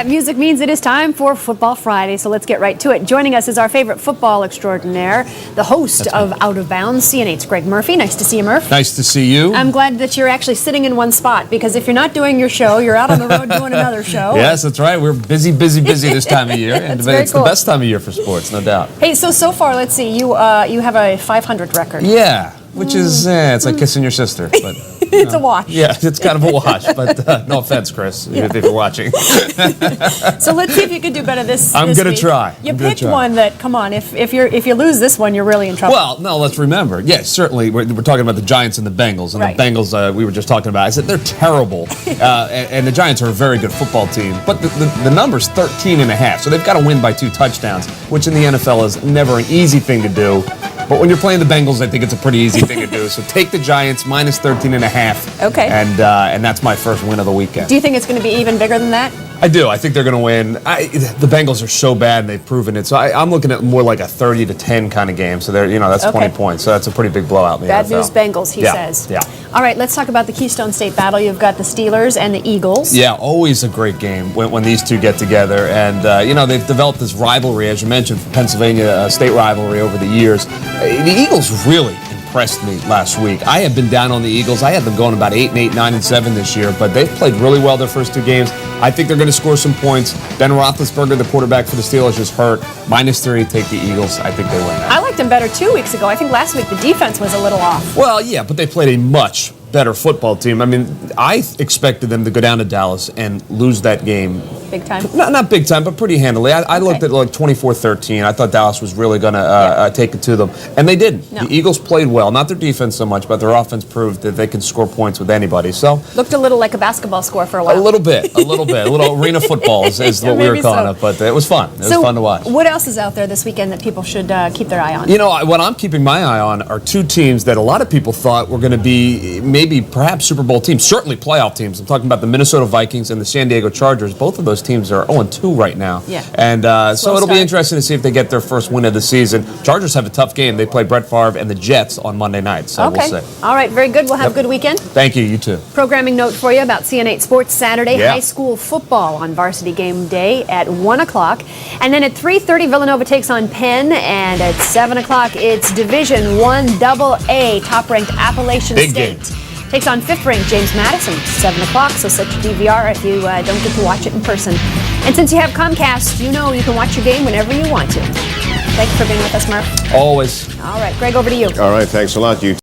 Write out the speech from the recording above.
That music means it is time for Football Friday, so let's get right to it. Joining us is our favorite football extraordinaire, the host of Out of Bounds, CN8's Greg Murphy. Nice to see you, Murph. Nice to see you. I'm glad that you're actually sitting in one spot, because if you're not doing your show, you're out on the road doing another show. Yes, that's right. We're busy this time of year. And it's cool. The best time of year for sports, no doubt. Hey, so far, let's see, you have a 500 record. Yeah, which is, it's like kissing your sister. But It's a wash. Yeah, it's kind of a wash, but no offense, Chris, if you're watching. So let's see if you could do better this I'm going to week. try. You picked one that, come on, if you lose this one, you're really in trouble. Well, no, let's remember. Yes, certainly, we're talking about the Giants and the Bengals. And right. The Bengals, we were just talking about, I said they're terrible. And the Giants are a very good football team. But the number's 13.5, so they've got to win by 2 touchdowns, which in the NFL is never an easy thing to do. But when you're playing the Bengals, I think it's a pretty easy thing to do. So take the Giants minus 13.5. Okay. And that's my first win of the weekend. Do you think it's going to be even bigger than that? I do. I think they're going to win. The Bengals are so bad, and they've proven it. So I'm looking at more like a 30-10 kind of game. So that's 20 points. So that's a pretty big blowout in the Bad NFL. news Bengals, he says. Yeah. All right, let's talk about the Keystone State battle. You've got the Steelers and the Eagles. Yeah, always a great game when these two get together. And, they've developed this rivalry, as you mentioned, Pennsylvania state rivalry over the years. The Eagles really impressed me last week. I have been down on the Eagles. I had them going about 8-8, 9-7 this year, but they've played really well their first 2 games. I think they're going to score some points. Ben Roethlisberger, the quarterback for the Steelers, is hurt. -3, take the Eagles. I think they win that. I liked them better 2 weeks ago. I think last week the defense was a little off. Well, yeah, but they played a much better football team. I mean, I expected them to go down to Dallas and lose that game. Big time? Not big time, but pretty handily. I looked at like 24-13. I thought Dallas was really going to take it to them, and they didn't. No. The Eagles played well, not their defense so much, but their offense proved that they can score points with anybody. So looked a little like a basketball score for a while. a little bit, a little arena football is what we were calling it. But it was fun. It was fun to watch. What else is out there this weekend that people should keep their eye on? What I'm keeping my eye on are 2 teams that a lot of people thought were going to be perhaps Super Bowl teams, certainly playoff teams. I'm talking about the Minnesota Vikings and the San Diego Chargers. Both of those teams are 0-2 right now. Yeah. And so it'll be interesting to see if they get their first win of the season. Chargers have a tough game. They play Brett Favre and the Jets on Monday night, so we'll see. All right, very good. We'll have a good weekend. Thank you. You too. Programming note for you about CN8 Sports Saturday. Yeah. High school football on varsity game day at 1 o'clock. And then at 3:30, Villanova takes on Penn. And at 7 o'clock, it's Division I AA, top-ranked Appalachian Big State. game. Takes on 5th-ranked James Madison, 7 o'clock, so set your DVR if you don't get to watch it in person. And since you have Comcast, you can watch your game whenever you want to. Thank you for being with us, Murph. Always. All right, Greg, over to you. All right, thanks a lot, you.